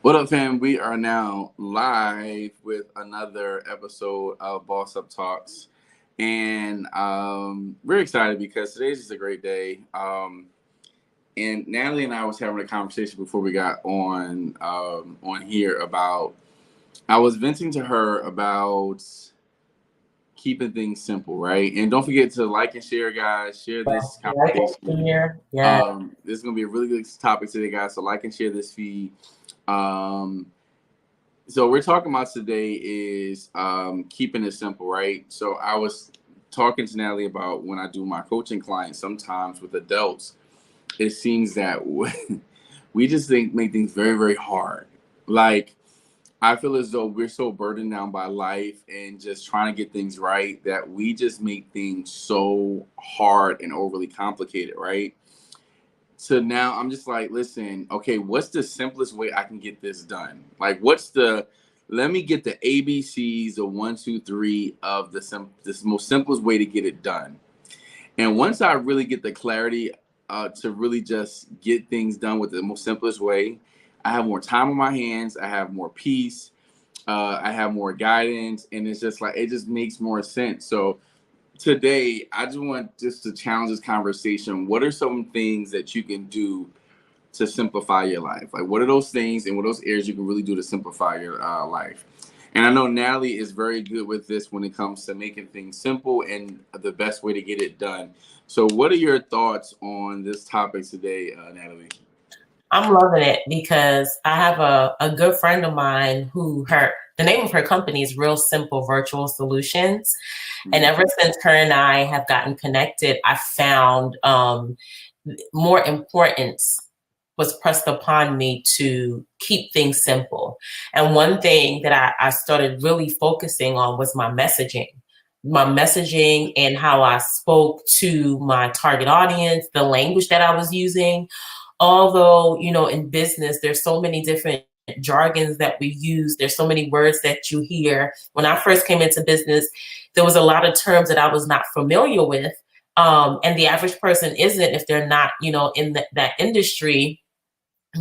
What up, fam? We are now live with another episode of Boss Up Talks, and we're excited because today's just a great day. And Natalie and I was having a conversation before we got on here about. I was venting to her about keeping things simple, right? And don't forget to like and share, guys. Share this conversation. Yeah. This is gonna be a really good topic today, guys. So like and share this feed. Um, So we're talking about today is keeping it simple, right? So I was talking to Natalie about when I do my coaching clients, sometimes with adults, it seems that we just make things very, very hard. Like I feel as though we're so burdened down by life and just trying to get things right that we just make things so hard and overly complicated, right? So now I'm just like, listen, okay, what's the simplest way I can get this done? Like, let me get the ABCs, the one, two, three of this most simplest way to get it done. And once I really get the clarity to really just get things done with the most simplest way, I have more time on my hands. I have more peace. I have more guidance. And it's just like, it just makes more sense. So today, I just want just to challenge this conversation. What are some things that you can do to simplify your life? Like, what are those things and what are those areas you can really do to simplify your life? And I know Natalie is very good with this when it comes to making things simple and the best way to get it done. So what are your thoughts on this topic today, Natalie? I'm loving it because I have a good friend of mine who the name of her company is Real Simple Virtual Solutions. And ever since her and I have gotten connected, I found more importance was pressed upon me to keep things simple. And one thing that I started really focusing on was my messaging and how I spoke to my target audience, the language that I was using. Although, in business, there's so many different jargons that we use. There's so many words that you hear. When I first came into business, there was a lot of terms that I was not familiar with. And the average person isn't if they're not, in that industry.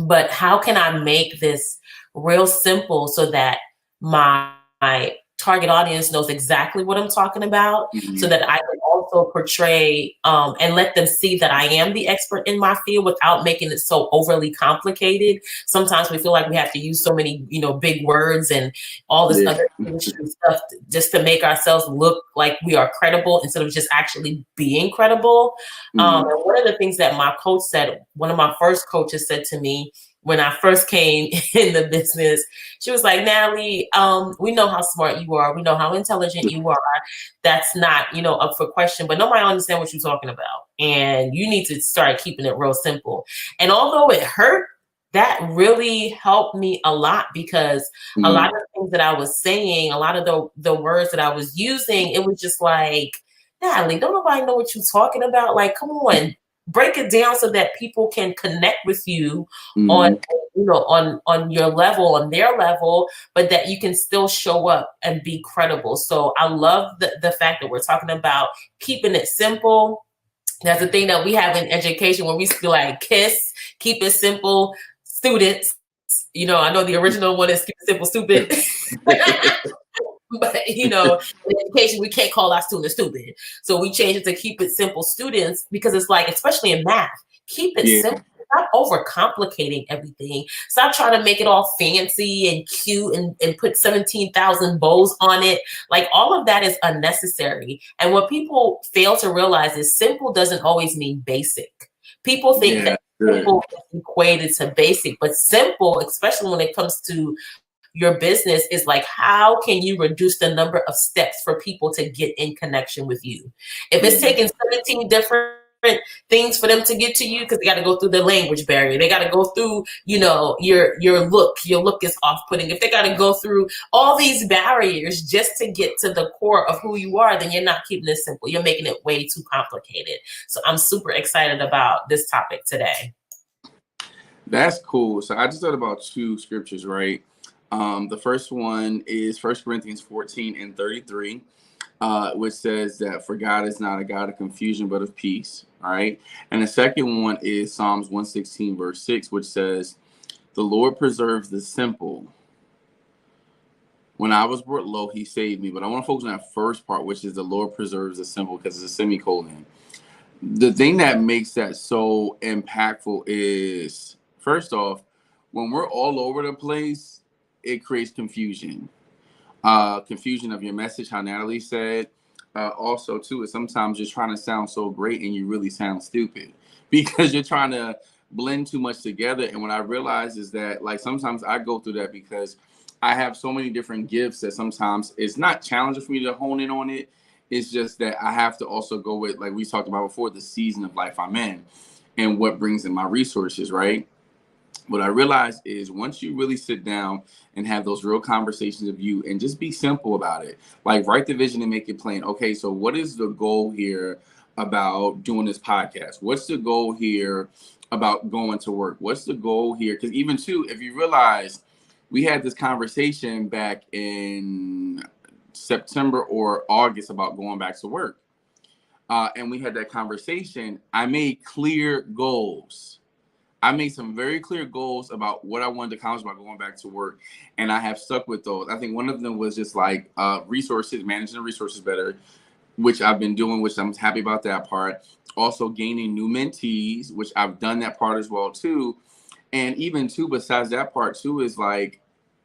But how can I make this real simple so that my target audience knows exactly what I'm talking about, so that I can also portray and let them see that I am the expert in my field without making it so overly complicated. Sometimes we feel like we have to use so many, big words and all this other industry stuff just to make ourselves look like we are credible instead of just actually being credible. And one of the things that my coach said, one of my first coaches said to me, when I first came in the business, she was like, Natalie, we know how smart you are. We know how intelligent you are. That's not, up for question, but nobody understands what you're talking about. And you need to start keeping it real simple. And although it hurt, that really helped me a lot because a lot of the things that I was saying, a lot of the words that I was using, it was just like, Natalie, don't nobody know what you're talking about? Like, come on. Break it down so that people can connect with you on your level, on their level, but that you can still show up and be credible. So I love the fact that we're talking about keeping it simple. That's the thing that we have in education when we be like KISS, keep it simple, students. I know the original one is keep it simple, stupid. But in education, we can't call our students stupid. So we changed it to keep it simple, students, because it's like, especially in math, keep it simple. Stop overcomplicating everything. Stop trying to make it all fancy and cute and put 17,000 bows on it. Like, all of that is unnecessary. And what people fail to realize is simple doesn't always mean basic. People think that simple is equated to basic, but simple, especially when it comes to your business, is like, how can you reduce the number of steps for people to get in connection with you? If it's taking 17 different things for them to get to you, because they got to go through the language barrier, they got to go through, your look is off-putting. If they got to go through all these barriers just to get to the core of who you are, then you're not keeping it simple. You're making it way too complicated. So I'm super excited about this topic today. That's cool. So I just thought about two scriptures, right? The first one is 1 Corinthians 14:33, which says that for God is not a God of confusion, but of peace. All right. And the second one is Psalms 116, verse 6, which says, The Lord preserves the simple. When I was brought low, he saved me. But I want to focus on that first part, which is the Lord preserves the simple, because it's a semicolon. The thing that makes that so impactful is, first off, when we're all over the place, it creates confusion. Confusion of your message, how Natalie said. Also, too, is sometimes you're trying to sound so great and you really sound stupid because you're trying to blend too much together. And what I realize is that, like, sometimes I go through that because I have so many different gifts that sometimes it's not challenging for me to hone in on it. It's just that I have to also go with, like we talked about before, the season of life I'm in and what brings in my resources, right? What I realized is once you really sit down and have those real conversations of you and just be simple about it, like write the vision and make it plain. Okay, so what is the goal here about doing this podcast? What's the goal here about going to work? What's the goal here? Because even too, if you realize we had this conversation back in September or August about going back to work. And we had that conversation. I made clear goals. I made some very clear goals about what I wanted to accomplish by going back to work, and I have stuck with those. I think one of them was just like resources, managing the resources better, which I've been doing, which I'm happy about that part. Also gaining new mentees, which I've done that part as well too. And even too, besides that part too, is like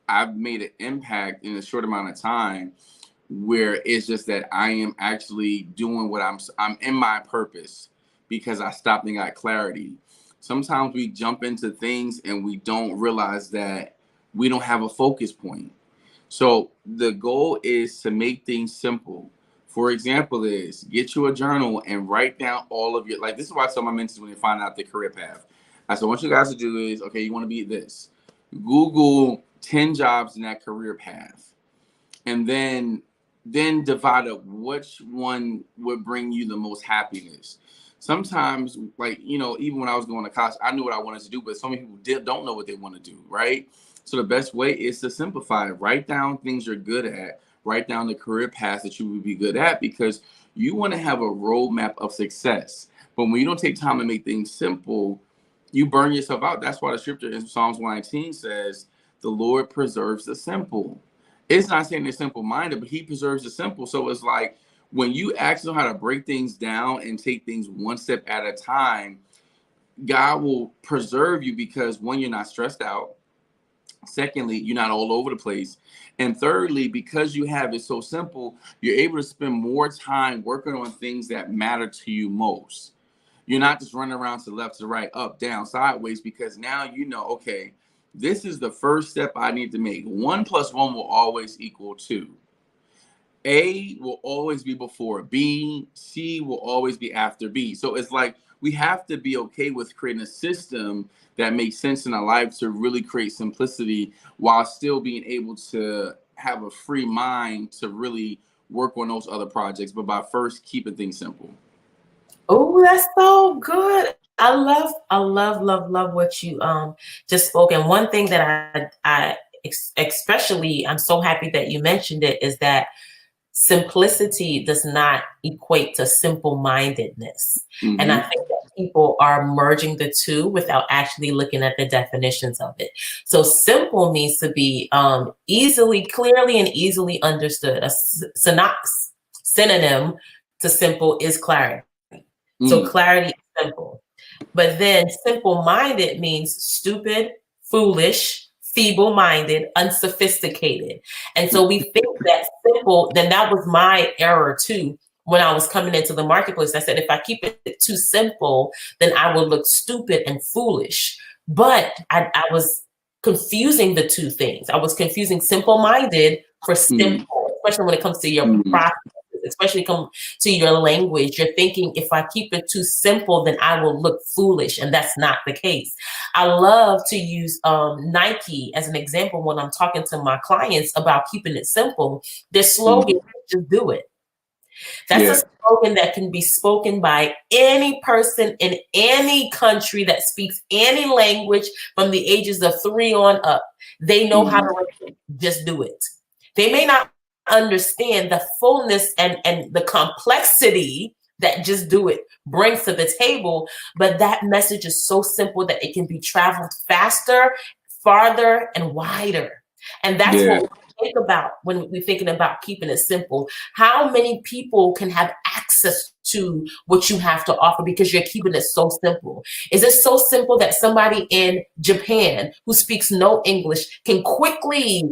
I've made an impact in a short amount of time where it's just that I am actually doing what I'm in my purpose because I stopped and got clarity. Sometimes we jump into things and we don't realize that we don't have a focus point. So the goal is to make things simple. For example, is get you a journal and write down all of your, like, this is why I tell my mentors when they find out their career path. I said, what you guys to do is, okay, you want to be this. Google 10 jobs in that career path. And then divide up which one would bring you the most happiness. Sometimes, like, even when I was going to college, I knew what I wanted to do, but so many people don't know what they want to do, right? So the best way is to simplify it. Write down things you're good at. Write down the career paths that you would be good at, because you want to have a roadmap of success. But when you don't take time to make things simple, you burn yourself out. That's why the scripture in Psalms 119 says, the Lord preserves the simple. It's not saying they're simple-minded, but he preserves the simple. So it's like when you actually know how to break things down and take things one step at a time, God will preserve you because, one, you're not stressed out. Secondly, you're not all over the place. And thirdly, because you have it so simple, you're able to spend more time working on things that matter to you most. You're not just running around to the left, to the right, up, down, sideways, because now you know, okay, this is the first step I need to make. 1 + 1 will always equal 2. A will always be before B. C will always be after B. So it's like we have to be okay with creating a system that makes sense in our life to really create simplicity while still being able to have a free mind to really work on those other projects, but by first keeping things simple. Oh, that's so good. I love what you just spoke. And one thing that especially, I'm so happy that you mentioned it, is that simplicity does not equate to simple-mindedness. Mm-hmm. And I think that people are merging the two without actually looking at the definitions of it. So simple means to be clearly and easily understood. A synonym to simple is clarity. So clarity is simple. But then simple-minded means stupid, foolish, feeble-minded, unsophisticated. And so we think that simple, then that was my error too. When I was coming into the marketplace, I said, if I keep it too simple, then I will look stupid and foolish. But I was confusing the two things. I was confusing simple-minded for simple, especially when it comes to your process, especially come to your language. You're thinking, if I keep it too simple, then I will look foolish. And that's not the case. I love to use Nike as an example when I'm talking to my clients about keeping it simple. Their slogan, just do it. That's a slogan that can be spoken by any person in any country that speaks any language from the ages of 3 on up. They know how to just do it. They may not understand the fullness and the complexity that just do it brings to the table, but that message is so simple that it can be traveled faster, farther and wider. And that's Yeah. what we think about when we're thinking about keeping it simple. How many people can have access to what you have to offer because you're keeping it so simple? Is it so simple that somebody in Japan who speaks no English can quickly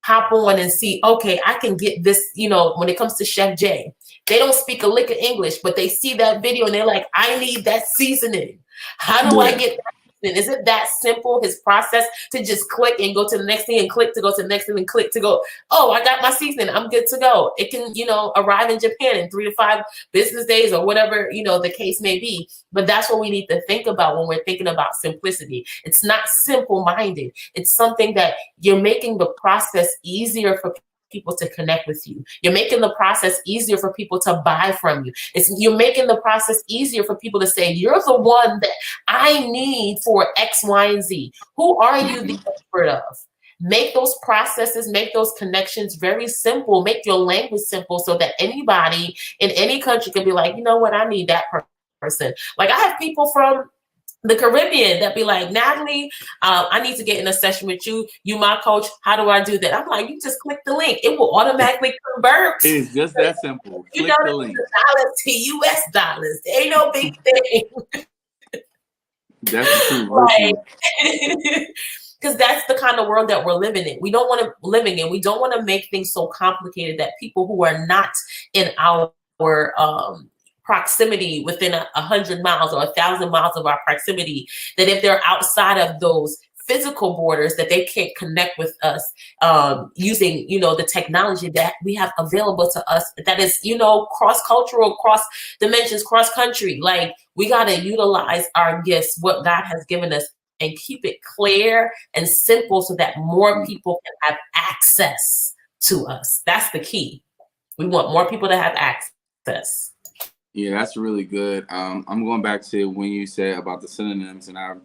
hop on and see, okay, I can get this, when it comes to Chef J, they don't speak a lick of English, but they see that video and they're like, I need that seasoning. How do I get that seasoning? Is it that simple, his process, to just click and go to the next thing and click to go to the next thing and click to go, oh, I got my seasoning, I'm good to go. It can, arrive in Japan in 3 to 5 business days or whatever, the case may be. But that's what we need to think about when we're thinking about simplicity. It's not simple-minded. It's something that you're making the process easier for people to connect with you. You're making the process easier for people to buy from you. You're making the process easier for people to say, you're the one that I need for X, Y, and Z. Who are you the expert of? Make those processes, make those connections very simple. Make your language simple so that anybody in any country can be like, you know what, I need that person. Like, I have people from the Caribbean that be like, Natalie, I need to get in a session with you. You my coach. How do I do that? I'm like, you just click the link. It will automatically convert. It's just that simple. Click the link. Dollars to US dollars. Ain't no big thing. That's the truth. Because that's the kind of world that we're living in. We don't want to living in. We don't want to make things so complicated that people who are not in our proximity within 100 miles or 1,000 miles of our proximity, that if they're outside of those physical borders, that they can't connect with us using, the technology that we have available to us that is, cross-cultural, cross-dimensions, cross-country. Like, we got to utilize our gifts, what God has given us, and keep it clear and simple so that more people can have access to us. That's the key. We want more people to have access. Yeah, that's really good. I'm going back to when you said about the synonyms, and I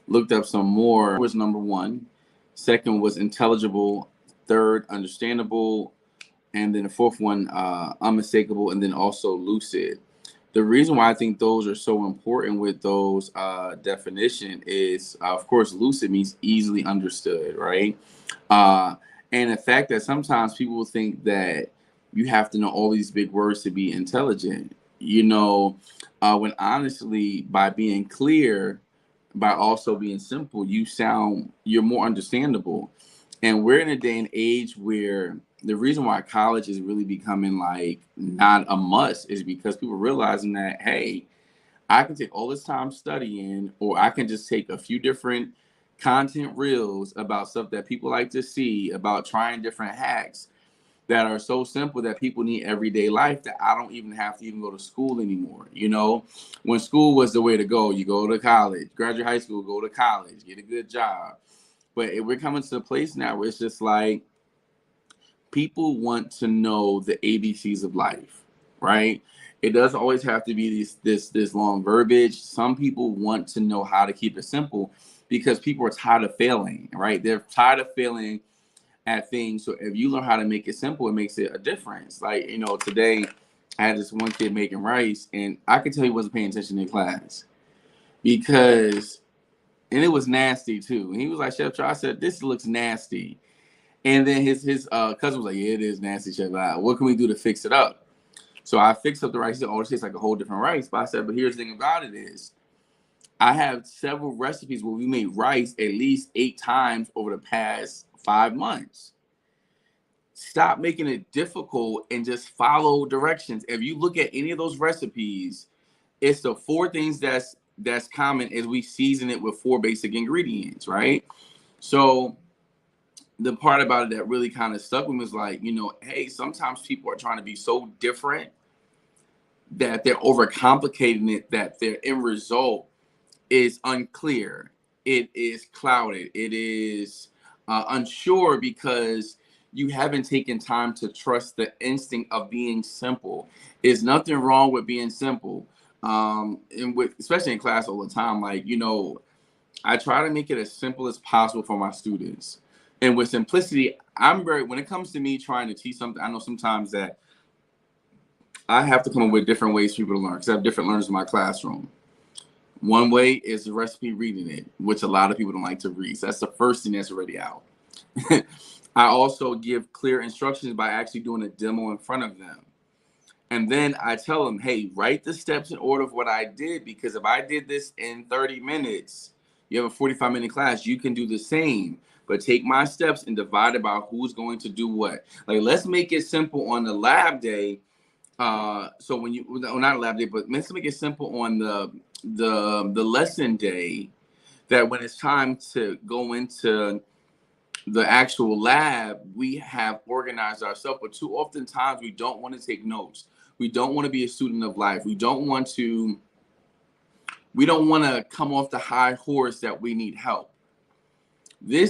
looked up some more. Was number 1. Second was intelligible. Third, understandable. And then the fourth one, unmistakable, and then also lucid. The reason why I think those are so important with those definition is, of course, lucid means easily understood, right? And the fact that sometimes people think that you have to know all these big words to be intelligent. When honestly, by being clear, by also being simple, you're more understandable. And we're in a day and age where the reason why college is really becoming like not a must is because people are realizing that, hey, I can take all this time studying, or I can just take a few different content reels about stuff that people like to see, about trying different hacks that are so simple that people need everyday life, that I don't even have to even go to school anymore. When school was the way to go, you go to college, graduate high school, go to college, get a good job. But we're coming to a place now where it's just like people want to know the ABCs of life, right? It doesn't always have to be this long verbiage. Some people want to know how to keep it simple because people are tired of failing, right? They're tired of failing at things. So if you learn how to make it simple, it makes it a difference. Like, today I had this one kid making rice, and I could tell he wasn't paying attention in class because, and it was nasty too. And he was like, Chef J, I said, this looks nasty. And then his cousin was like, yeah, it is nasty, Chef. What can we do to fix it up? So I fixed up the rice. He said, oh, it tastes like a whole different rice. But I said, but here's the thing about it is, I have several recipes where we made rice at least 8 times over the past 5 months. Stop making it difficult and just follow directions. If you look at any of those recipes, it's the 4 things that's common is we season it with 4 basic ingredients, right? So the part about it that really kind of stuck with me was like, hey, sometimes people are trying to be so different that they're overcomplicating it, that their end result is unclear. It is clouded. It is unsure because you haven't taken time to trust the instinct of being simple. There's nothing wrong with being simple. And especially in class all the time, like, I try to make it as simple as possible for my students. And with simplicity, when it comes to me trying to teach something, I know sometimes that I have to come up with different ways for people to learn because I have different learners in my classroom. One way is the recipe reading it, which a lot of people don't like to read. So that's the first thing that's already out. I also give clear instructions by actually doing a demo in front of them. And then I tell them, hey, write the steps in order of what I did, because if I did this in 30 minutes, you have a 45-minute class, you can do the same. But take my steps and divide about who's going to do what. Like, let's make it simple on the lab day. So when you, well, not lab day, but let's make it simple on the lesson day, that when it's time to go into the actual lab, we have organized ourselves. But too often times we don't want to take notes. We don't want to be a student of life. We don't want to come off the high horse that we need help. You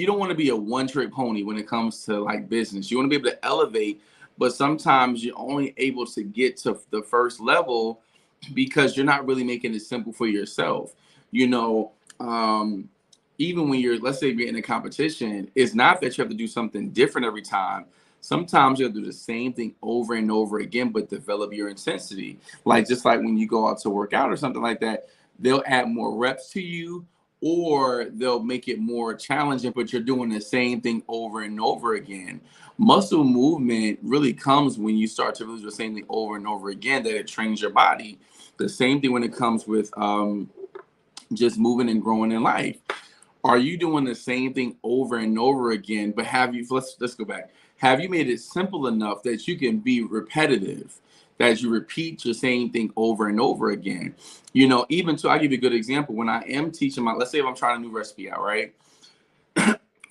don't want to be a one-trick pony when it comes to like business. You want to be able to elevate, but sometimes you're only able to get to the first level because you're not really making it simple for yourself. You know, even when let's say you're in a competition, it's not that you have to do something different every time. Sometimes you have to do the same thing over and over again, but develop your intensity. Like, just like when you go out to work out or something like that, they'll add more reps to you, or they'll make it more challenging, but you're doing the same thing over and over again. Muscle movement really comes when you start to do the same thing over and over again, that it trains your body. The same thing when it comes with just moving and growing in life. Are you doing the same thing over and over again? But let's go back. Have you made it simple enough that you can be repetitive, that you repeat your same thing over and over again? You know, even I'll give you a good example. When I am teaching let's say if I'm trying a new recipe out, right?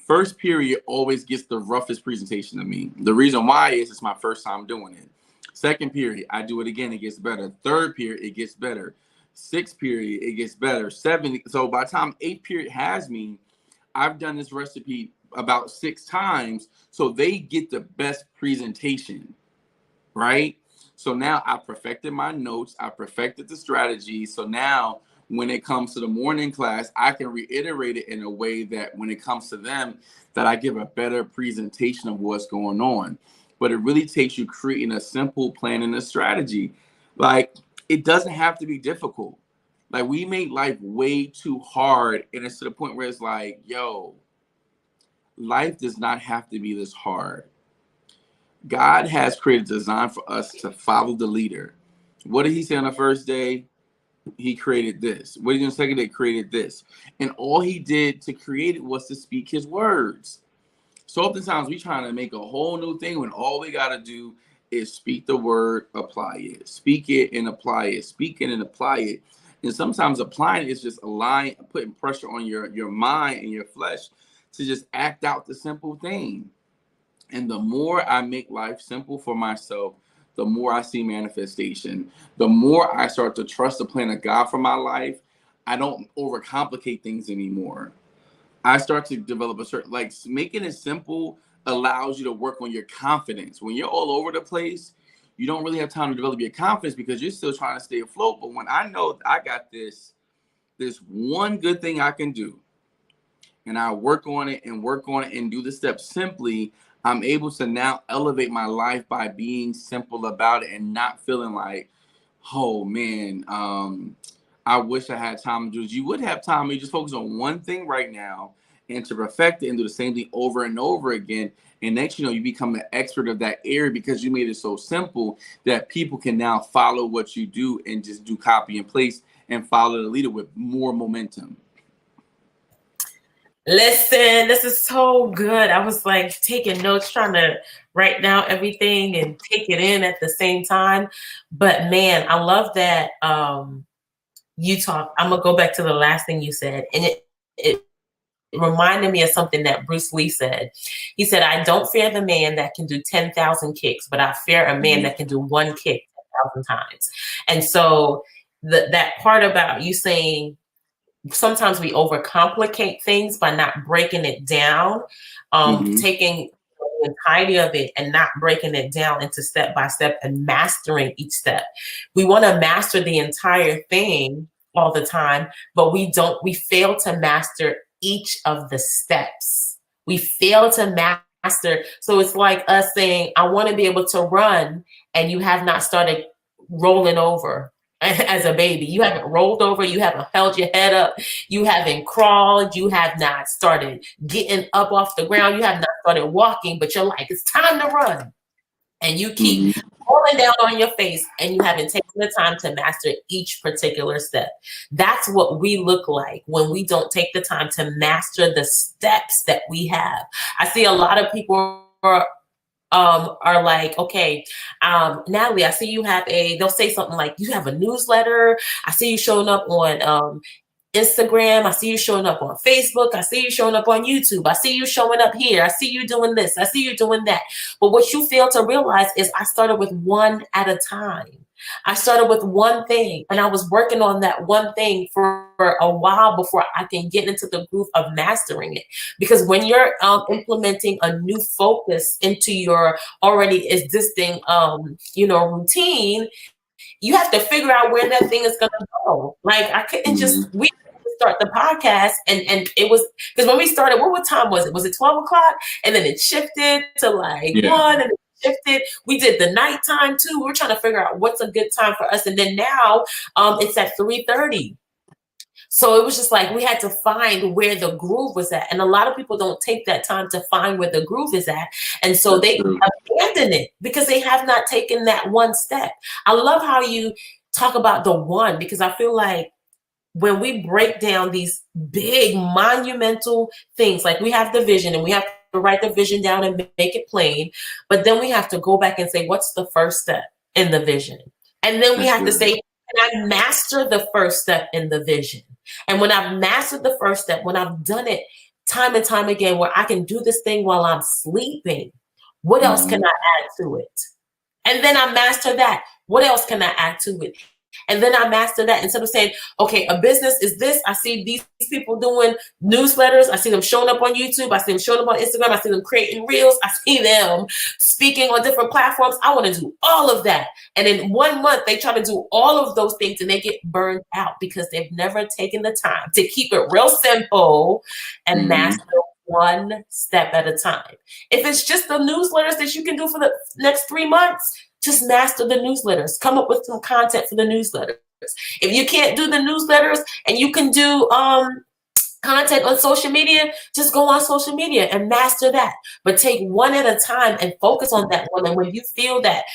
First period always gets the roughest presentation of me. The reason why is it's my first time doing it. Second period, I do it again, it gets better. Third period, it gets better. Sixth period, it gets better. Seven. So by the time eighth period has me, I've done this recipe about 6 times, so they get the best presentation, right? So now I perfected my notes, I perfected the strategy. So now when it comes to the morning class, I can reiterate it in a way that when it comes to them, that I give a better presentation of what's going on. But it really takes you creating a simple plan and a strategy. Like, it doesn't have to be difficult. Like, we make life way too hard, and it's to the point where it's like, yo, life does not have to be this hard. God has created a design for us to follow the leader. What did he say on the first day? He created this. What did he do on the second day? Created this. And all he did to create it was to speak his words. So oftentimes we trying to make a whole new thing when all we got to do is speak the word, apply it. Speak it and apply it. Speak it and apply it. And sometimes applying is just putting pressure on your mind and your flesh to just act out the simple thing. And the more I make life simple for myself, the more I see manifestation. The more I start to trust the plan of God for my life. I don't overcomplicate things anymore. I start to develop a certain, like, making it simple allows you to work on your confidence. When you're all over the place, you don't really have time to develop your confidence because you're still trying to stay afloat. But when I know I got this one good thing I can do, and I work on it and do the steps simply, I'm able to now elevate my life by being simple about it and not feeling like, oh man, I wish I had time to do this. You would have time. You just focus on one thing right now and to perfect it and do the same thing over and over again. And next, you become an expert of that area because you made it so simple that people can now follow what you do and just do copy and paste and follow the leader with more momentum. Listen, this is so good. I was like taking notes, trying to write down everything and take it in at the same time. But man, I love that you talk. I'm gonna go back to the last thing you said, and it reminded me of something that Bruce Lee said. He said, "I don't fear the man that can do 10,000 kicks, but I fear a man that can do one kick 10,000 times." And so that part about you saying, sometimes we overcomplicate things by not breaking it down, taking the entirety of it and not breaking it down into step by step and mastering each step. We want to master the entire thing all the time, but we fail to master each of the steps. We fail to master. So it's like us saying, I want to be able to run, and you have not started rolling over as a baby. You haven't rolled over, you haven't held your head up, you haven't crawled, you have not started getting up off the ground, you have not started walking, but you're like, it's time to run. And you keep Mm-hmm. falling down on your face and you haven't taken the time to master each particular step. That's what we look like when we don't take the time to master the steps that we have. I see a lot of people are like, okay, Natalie, I see you have they'll say something like, you have a newsletter. I see you showing up on Instagram. I see you showing up on Facebook. I see you showing up on YouTube. I see you showing up here. I see you doing this. I see you doing that. But what you fail to realize is I started with one at a time. I started with one thing and I was working on that one thing for a while before I can get into the groove of mastering it. Because when you're implementing a new focus into your already existing, routine, you have to figure out where that thing is going to go. Like I couldn't just, Mm-hmm. we start the podcast and it was, because when we started, what time was it? Was it 12 o'clock? And then it shifted to like Yeah. 1 and it shifted. We did the nighttime too. We were trying to figure out what's a good time for us. And then now it's at 3:30. So it was just like we had to find where the groove was at. And a lot of people don't take that time to find where the groove is at. And so That's they true. abandon it because they have not taken that one step. I love how you talk about the one, because I feel like when we break down these big monumental things, like we have the vision and we have to write the vision down and make it plain, but then we have to go back and say, what's the first step in the vision? And then we That's have to good. say, can I master the first step in the vision? And when I've mastered the first step, when I've done it time and time again, where I can do this thing while I'm sleeping, what else Mm-hmm. can I add to it? And then I master that. What else can I add to it? And then I master that instead of saying, okay, a business is this. I see these people doing newsletters. I see them showing up on YouTube. I see them showing up on Instagram. I see them creating reels. I see them speaking on different platforms. I want to do all of that. And in 1 month, they try to do all of those things and they get burned out because they've never taken the time to keep it real simple and Mm-hmm. master one step at a time. If it's just the newsletters that you can do for the next 3 months, just master the newsletters. Come up with some content for the newsletters. If you can't do the newsletters and you can do content on social media, just go on social media and master that. But take one at a time and focus on that one. And when you feel that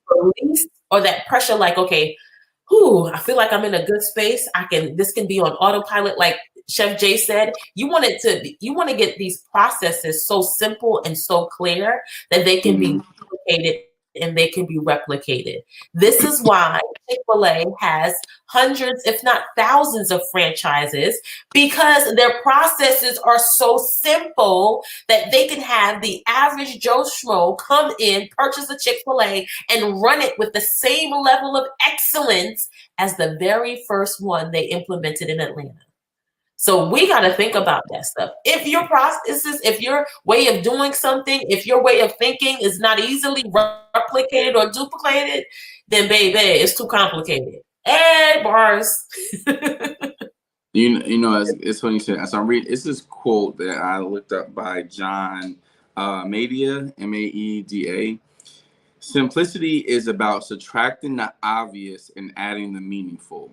release or that pressure, like, okay, I feel like I'm in a good space. This can be on autopilot. Like Chef J said, you want to get these processes so simple and so clear that they can be Mm-hmm. duplicated and they can be replicated. This is why Chick-fil-A has hundreds, if not thousands of franchises, because their processes are so simple that they can have the average Joe Schmo come in, purchase a Chick-fil-A, and run it with the same level of excellence as the very first one they implemented in Atlanta. So we got to think about that stuff. If your processes, if your way of doing something, if your way of thinking is not easily replicated or duplicated, then baby, it's too complicated. Hey, bars. It's funny you said. As I'm reading, it's this quote that I looked up by John Maeda, Maeda. Simplicity is about subtracting the obvious and adding the meaningful.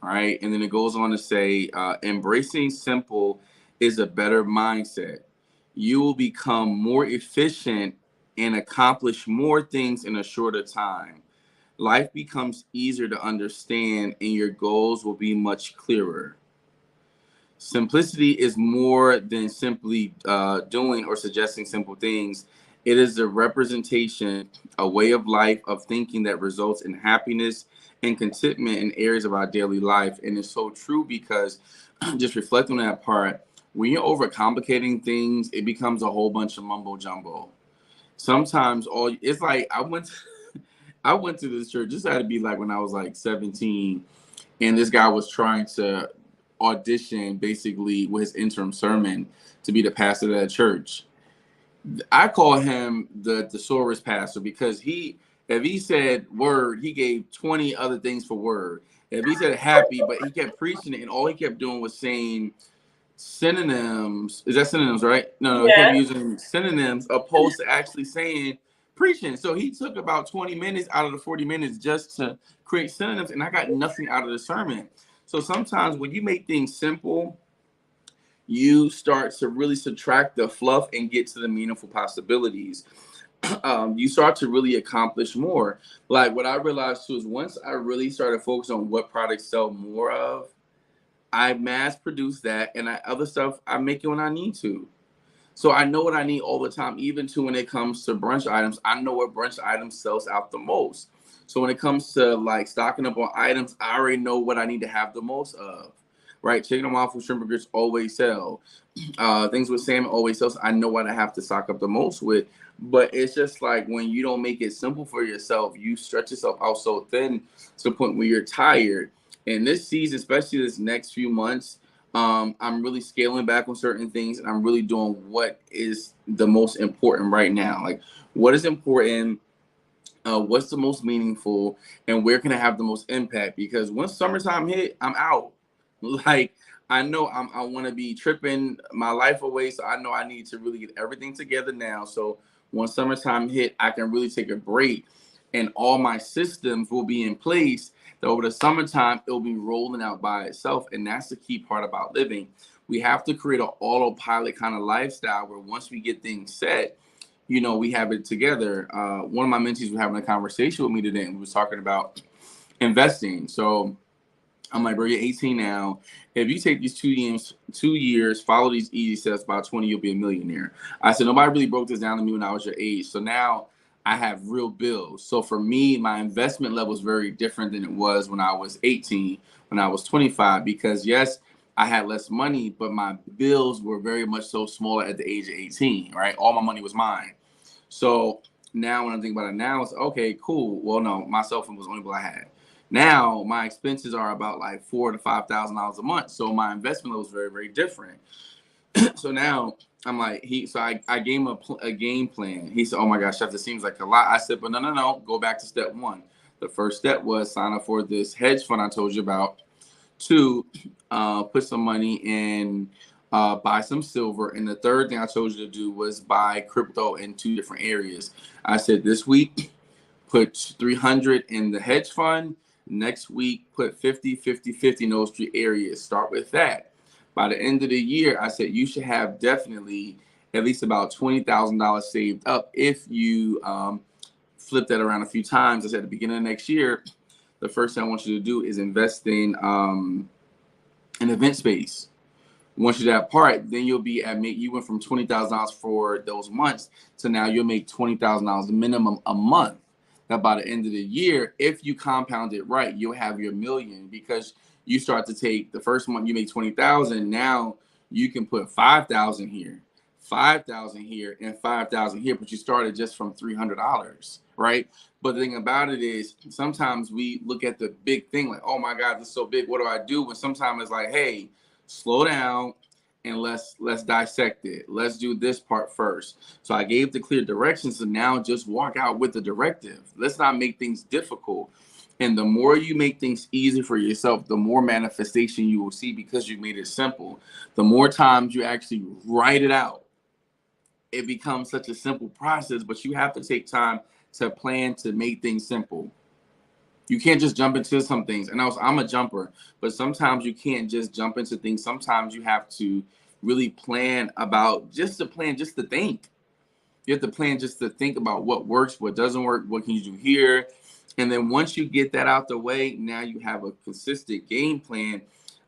All right. And then it goes on to say, embracing simple is a better mindset. You will become more efficient and accomplish more things in a shorter time. Life becomes easier to understand and your goals will be much clearer. Simplicity is more than simply doing or suggesting simple things. It is a representation, a way of life, of thinking that results in happiness and contentment in areas of our daily life. And it's so true because just reflect on that part. When you're overcomplicating things, it becomes a whole bunch of mumbo jumbo. Sometimes it's like I went to this church. This had to be like when I was like 17, and this guy was trying to audition basically with his interim sermon to be the pastor of that church. I call him the thesaurus pastor because if he said word, he gave 20 other things for word. If he said happy, but he kept preaching it and all he kept doing was saying synonyms. Is that synonyms, right? No, he kept Yeah. using synonyms opposed to actually saying preaching. So he took about 20 minutes out of the 40 minutes just to create synonyms, and I got nothing out of the sermon. So sometimes when you make things simple, you start to really subtract the fluff and get to the meaningful possibilities. You start to really accomplish more. Like what I realized too is once I really started focusing on what products sell more of, I mass produce that, and other stuff I make it when I need to. So I know what I need all the time, even to when it comes to brunch items. I know what brunch items sells out the most. So when it comes to like stocking up on items, I already know what I need to have the most of. Right? Chicken and waffle shrimp burgers always sell. Things with salmon always sells. I know what I have to stock up the most with. But it's just like when you don't make it simple for yourself, you stretch yourself out so thin to the point where you're tired. And this season, especially this next few months, I'm really scaling back on certain things, and I'm really doing what is the most important right now. Like, what is important? What's the most meaningful? And where can I have the most impact? Because once summertime hit, I'm out. Like, I know I want to be tripping my life away, so I know I need to really get everything together now. So when summertime hit, I can really take a break, and all my systems will be in place that over the summertime, it'll be rolling out by itself. And that's the key part about living. We have to create an autopilot kind of lifestyle where once we get things set, we have it together. One of my mentees was having a conversation with me today, and we was talking about investing. So I'm like, bro, you're 18 now. If you take these 2 years, follow these easy steps, by 20, you'll be a millionaire. I said, nobody really broke this down to me when I was your age. So now I have real bills. So for me, my investment level is very different than it was when I was 18, when I was 25, because yes, I had less money, but my bills were very much so smaller at the age of 18, right? All my money was mine. So now when I think about it now, it's okay, cool. Well, no, my cell phone was the only bill I had. Now my expenses are about like $4,000 to $5,000 a month. So my investment level is very, very different. So now I'm like, I gave him a game plan. He said, oh my gosh, Chef, this seems like a lot. I said, but no, go back to step one. The first step was sign up for this hedge fund I told you about. Two, put some money in, buy some silver. And the third thing I told you to do was buy crypto in 2 different areas. I said this week, put 300 in the hedge fund. Next week, put 50, 50, 50 in those 3 areas. Start with that. By the end of the year, I said you should have definitely at least about $20,000 saved up if you flip that around a few times. I said at the beginning of next year, the first thing I want you to do is invest in an event space. Once you do that part, then you'll be you went from $20,000 for those months to now you'll make $20,000 minimum a month. That by the end of the year, if you compound it right, you'll have your million, because you start to take the first month you make 20,000. Now you can put 5,000 here, 5,000 here, and 5,000 here, but you started just from $300, right? But the thing about it is sometimes we look at the big thing like, oh my God, this is so big. What do I do? When sometimes it's like, hey, slow down and let's dissect it. Let's do this part first. So I gave the clear directions, so now just walk out with the directive. Let's not make things difficult. And the more you make things easy for yourself, the more manifestation you will see, because you made it simple. The more times you actually write it out, it becomes such a simple process, but you have to take time to plan to make things simple. You can't just jump into some things. And I'm a jumper, but sometimes you can't just jump into things. Sometimes you have to really plan just to think. You have to plan just to think about what works, what doesn't work, what can you do here. And then once you get that out the way, now you have a consistent game plan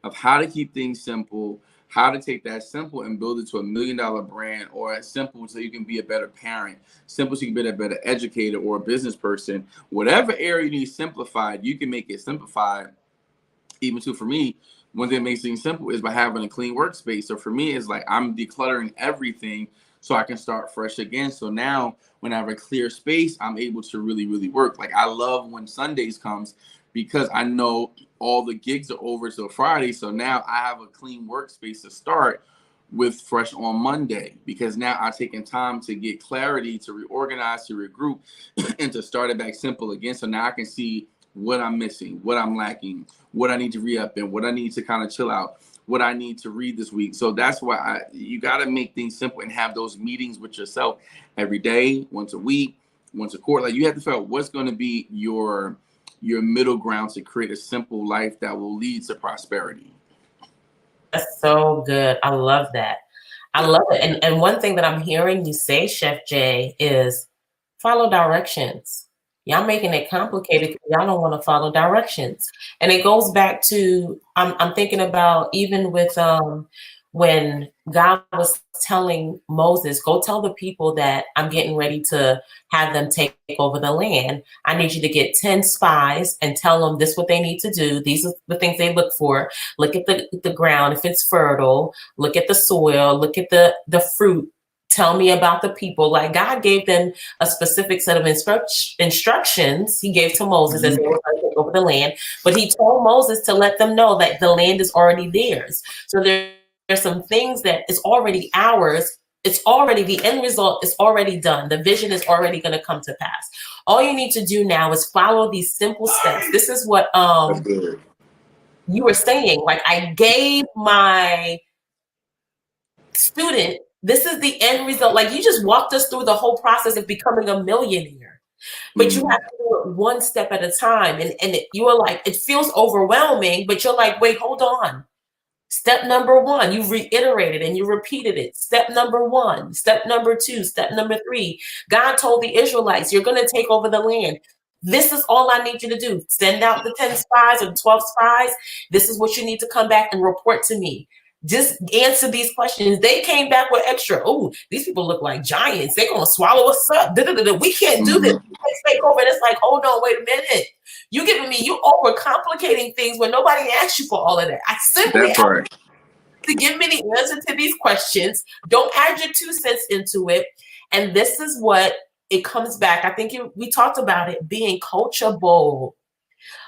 of how to keep things simple, how to take that simple and build it to $1 million brand, or simple so you can be a better parent, simple so you can be a better educator or a business person. Whatever area you need simplified, you can make it simplified. Even too, for me, one thing that makes things simple is by having a clean workspace. So for me, it's like I'm decluttering everything so I can start fresh again. So now when I have a clear space, I'm able to really, really work. Like I love when Sundays comes, because I know all the gigs are over till Friday. So now I have a clean workspace to start with fresh on Monday, because now I've taken time to get clarity, to reorganize, to regroup, and to start it back simple again. So now I can see what I'm missing, what I'm lacking, what I need to re-up in, what I need to kind of chill out, what I need to read this week. So that's why you got to make things simple and have those meetings with yourself every day, once a week, want to court. Like, you have to figure out what's going to be your middle ground to create a simple life that will lead to prosperity. That's so good. I love that. I love it. And one thing that I'm hearing you say, Chef J, is follow directions. Y'all making it complicated because y'all don't want to follow directions. And it goes back to I'm thinking about even with when God was telling Moses, go tell the people that I'm getting ready to have them take over the land. I need you to get 10 spies and tell them this is what they need to do. These are the things they look for. Look at the ground, if it's fertile, look at the soil, look at the fruit. Tell me about the people. Like, God gave them a specific set of instructions he gave to Moses as they were going to take over the land. But he told Moses to let them know that the land is already theirs. So there's some things that is already ours. It's already, the end result is already done. The vision is already going to come to pass. All you need to do now is follow these simple steps. This is what you were saying. Like, I gave my student, this is the end result. Like, you just walked us through the whole process of becoming a millionaire, but you have to do it one step at a time. And you are like, it feels overwhelming, but you're like, wait, hold on. Step number one, you reiterated and you repeated it. Step number one, step number two, step number three. God told the Israelites, you're going to take over the land. This is all I need you to do. Send out the 10 spies or the 12 spies. This is what you need to come back and report to me. Just answer these questions. They came back with extra. Oh, these people look like giants. They're going to swallow us up. We can't do this. Let's take over. And it's like, hold on, wait a minute. You overcomplicating things when nobody asked you for all of that. I simply asked you to give me the answer to these questions. Don't add your 2 cents into it. And this is what it comes back. I think we talked about it being coachable.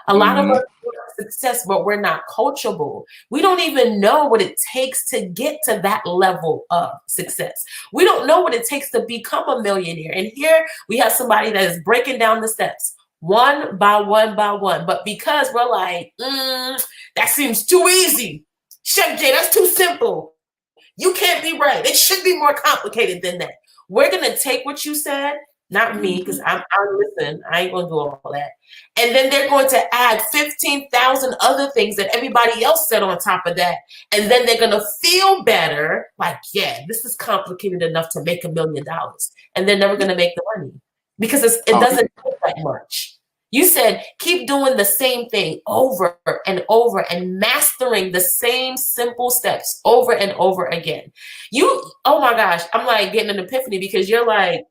A lot of us want success, but we're not coachable. We don't even know what it takes to get to that level of success. We don't know what it takes to become a millionaire. And here we have somebody that is breaking down the steps one by one by one. But because we're like, that seems too easy. Chef J, that's too simple. You can't be right. It should be more complicated than that. We're going to take what you said, not me, because I listen, I ain't going to do all that. And then they're going to add 15,000 other things that everybody else said on top of that. And then they're going to feel better. Like, yeah, this is complicated enough to make $1 million. And they're never going to make the money because it doesn't take that much. You said, keep doing the same thing over and over and mastering the same simple steps over and over again. Oh my gosh, I'm like getting an epiphany because you're like,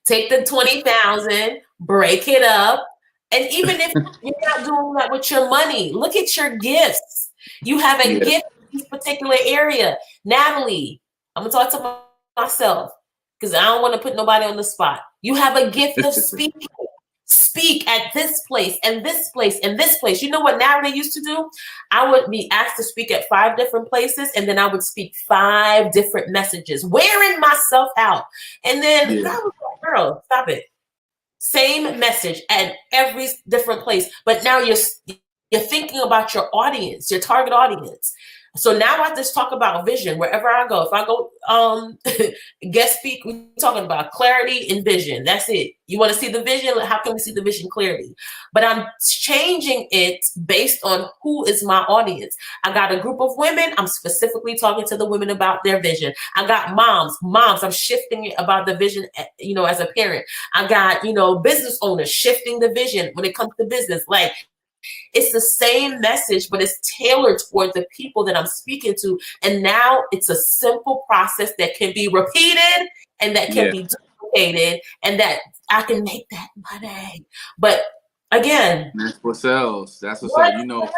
take the 20,000, break it up. And even if you're not doing that with your money, look at your gifts. You have a gift in this particular area. Natalie, I'm going to talk to myself because I don't want to put nobody on the spot. You have a gift of speaking. Speak at this place and this place and this place. You know what Natalie used to do? I would be asked to speak at 5 different places, and then I would speak 5 different messages, wearing myself out. And then God was like, girl, stop it. Same message at every different place. But now you're thinking about your audience, your target audience. So now I just talk about vision wherever I go. If I go guest speak, we're talking about clarity and vision. That's it. You want to see the vision? How can we see the vision clearly? But I'm changing it based on who is my audience. I got a group of women. I'm specifically talking to the women about their vision. I got moms. I'm shifting it about the vision, as a parent. I got, business owners shifting the vision when it comes to business. Like, it's the same message, but it's tailored toward the people that I'm speaking to. And now it's a simple process that can be repeated and that can be duplicated and that I can make that money. But again, that's what sells. That's what sells.